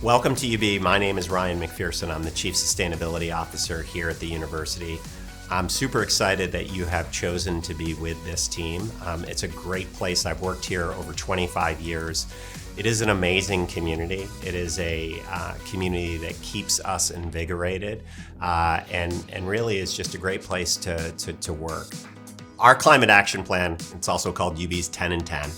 Welcome to UB. My name is Ryan McPherson. I'm the Chief Sustainability Officer here at the university. I'm super excited that you have chosen to be with this team. It's a great place. I've worked here over 25 years. It is an amazing community. It is a community that keeps us invigorated and really is just a great place to work. Our climate action plan, it's also called UB's 10 in 10.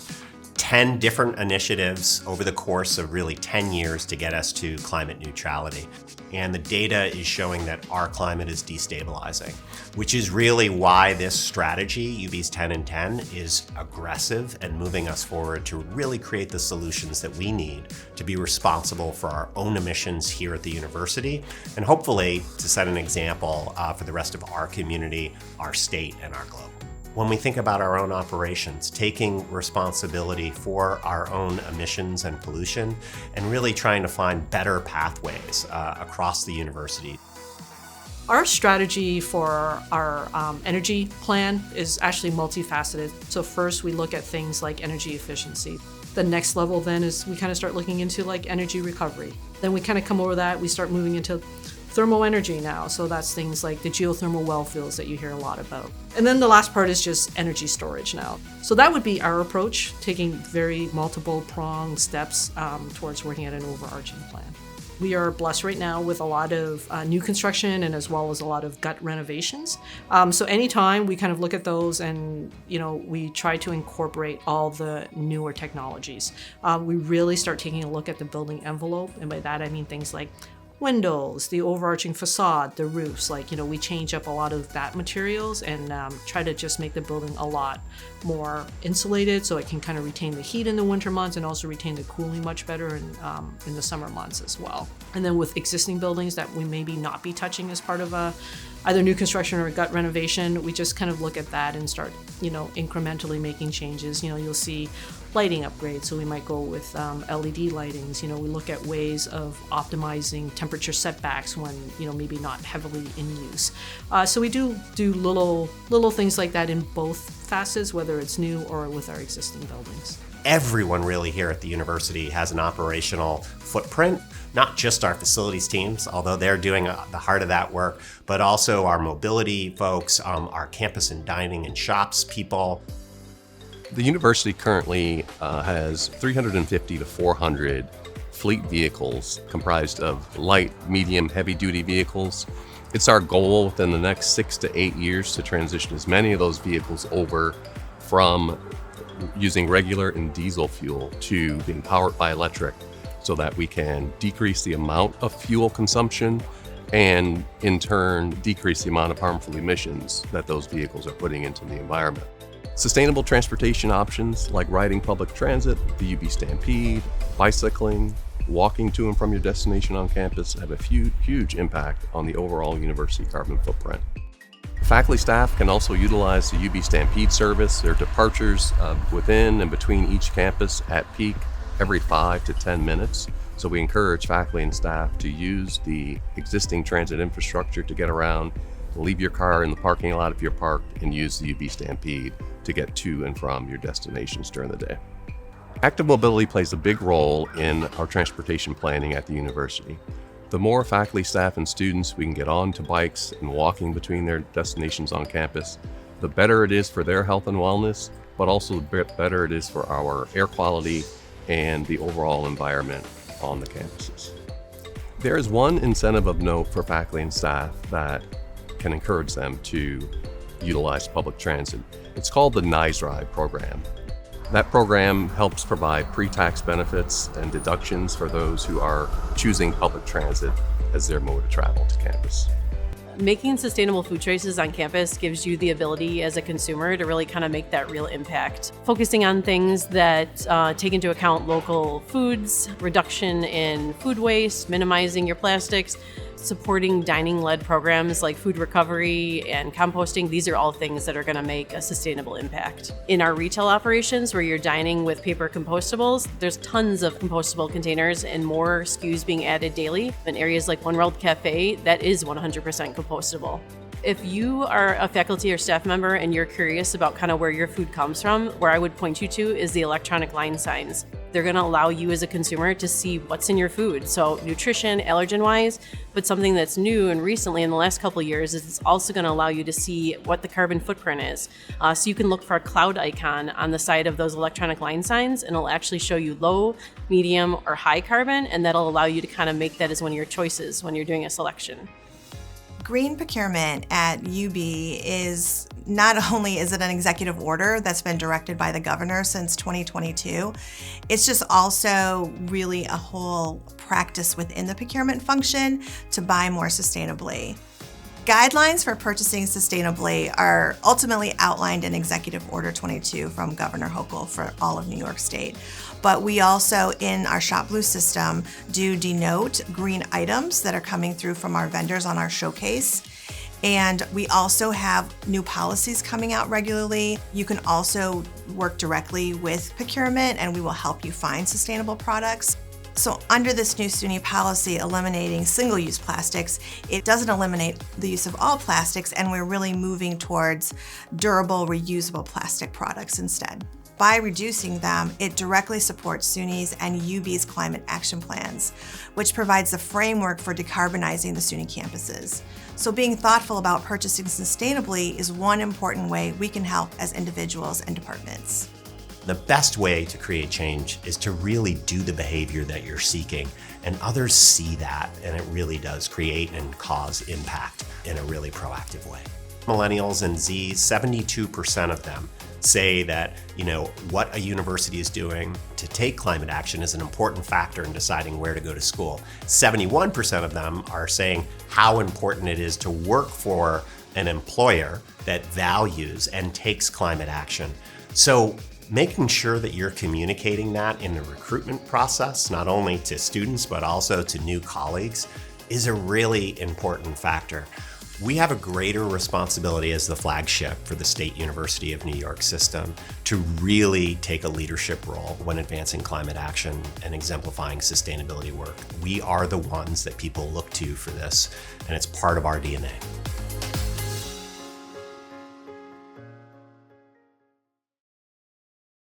10 different initiatives over the course of really 10 years to get us to climate neutrality. And the data is showing that our climate is destabilizing, which is really why this strategy, UB's 10 in 10, is aggressive and moving us forward to really create the solutions that we need to be responsible for our own emissions here at the university, and hopefully to set an example for the rest of our community, our state, and our globe. When we think about our own operations, taking responsibility for our own emissions and pollution, and really trying to find better pathways across the university. Our strategy for our energy plan is actually multifaceted. So first we look at things like energy efficiency. The next level then is we kind of start looking into like energy recovery. Then we kind of come over that, we start moving into thermal energy now. So that's things like the geothermal well fields that you hear a lot about. And then the last part is just energy storage now. So that would be our approach, taking very multiple pronged steps towards working at an overarching plan. We are blessed right now with a lot of new construction and as well as a lot of gut renovations. So anytime we kind of look at those and, we try to incorporate all the newer technologies. We really start taking a look at the building envelope. And by that, I mean things like windows, the overarching facade, the roofs, we change up a lot of that materials and try to just make the building a lot more insulated so it can kind of retain the heat in the winter months and also retain the cooling much better in the summer months as well. And then with existing buildings that we maybe not be touching as part of either new construction or gut renovation, we just kind of look at that and start, incrementally making changes. You'll see lighting upgrades, so we might go with LED lightings. We look at ways of optimizing temperature setbacks when, maybe not heavily in use. So we do little things like that in both facets, whether it's new or with our existing buildings. Everyone really here at the university has an operational footprint, not just our facilities teams, although they're doing the heart of that work, but also our mobility folks, our campus and dining and shops people. The university currently has 350 to 400 fleet vehicles comprised of light, medium, heavy-duty vehicles. It's our goal within the next 6 to 8 years to transition as many of those vehicles over from using regular and diesel fuel to being powered by electric so that we can decrease the amount of fuel consumption and in turn decrease the amount of harmful emissions that those vehicles are putting into the environment. Sustainable transportation options like riding public transit, the UB Stampede, bicycling, walking to and from your destination on campus have a huge impact on the overall university carbon footprint. Faculty staff can also utilize the UB Stampede service. There are departures within and between each campus at peak every 5 to 10 minutes. So we encourage faculty and staff to use the existing transit infrastructure to get around, leave your car in the parking lot if you're parked, and use the UB Stampede to get to and from your destinations during the day. Active mobility plays a big role in our transportation planning at the university. The more faculty, staff, and students we can get on to bikes and walking between their destinations on campus, the better it is for their health and wellness, but also the better it is for our air quality and the overall environment on the campuses. There is one incentive of note for faculty and staff that can encourage them to utilize public transit. It's called the NISE Ride program. That program helps provide pre-tax benefits and deductions for those who are choosing public transit as their mode of travel to campus. Making sustainable food choices on campus gives you the ability as a consumer to really kind of make that real impact. Focusing on things that take into account local foods, reduction in food waste, minimizing your plastics, supporting dining-led programs like food recovery and composting. These are all things that are going to make a sustainable impact. In our retail operations where you're dining with paper compostables, there's tons of compostable containers and more SKUs being added daily. In areas like One World Cafe, that is 100% compostable. If you are a faculty or staff member and you're curious about kind of where your food comes from, where I would point you to is the electronic line signs. They're going to allow you as a consumer to see what's in your food. So nutrition, allergen-wise, but something that's new and recently in the last couple of years is it's also going to allow you to see what the carbon footprint is. So you can look for a cloud icon on the side of those electronic line signs, and it'll actually show you low, medium, or high carbon, and that'll allow you to kind of make that as one of your choices when you're doing a selection. Green procurement at UB is not only is it an executive order that's been directed by the governor since 2022, it's just also really a whole practice within the procurement function to buy more sustainably. Guidelines for purchasing sustainably are ultimately outlined in Executive Order 22 from Governor Hochul for all of New York State. But we also, in our Shop Blue system, do denote green items that are coming through from our vendors on our showcase. And we also have new policies coming out regularly. You can also work directly with procurement, and we will help you find sustainable products. So under this new SUNY policy eliminating single-use plastics, it doesn't eliminate the use of all plastics, and we're really moving towards durable, reusable plastic products instead. By reducing them, it directly supports SUNY's and UB's climate action plans, which provides the framework for decarbonizing the SUNY campuses. So being thoughtful about purchasing sustainably is one important way we can help as individuals and departments. The best way to create change is to really do the behavior that you're seeking, and others see that, and it really does create and cause impact in a really proactive way. Millennials and Zs, 72% of them say that, what a university is doing to take climate action is an important factor in deciding where to go to school. 71% of them are saying how important it is to work for an employer that values and takes climate action. So making sure that you're communicating that in the recruitment process, not only to students, but also to new colleagues, is a really important factor. We have a greater responsibility as the flagship for the State University of New York system to really take a leadership role when advancing climate action and exemplifying sustainability work. We are the ones that people look to for this, and it's part of our DNA.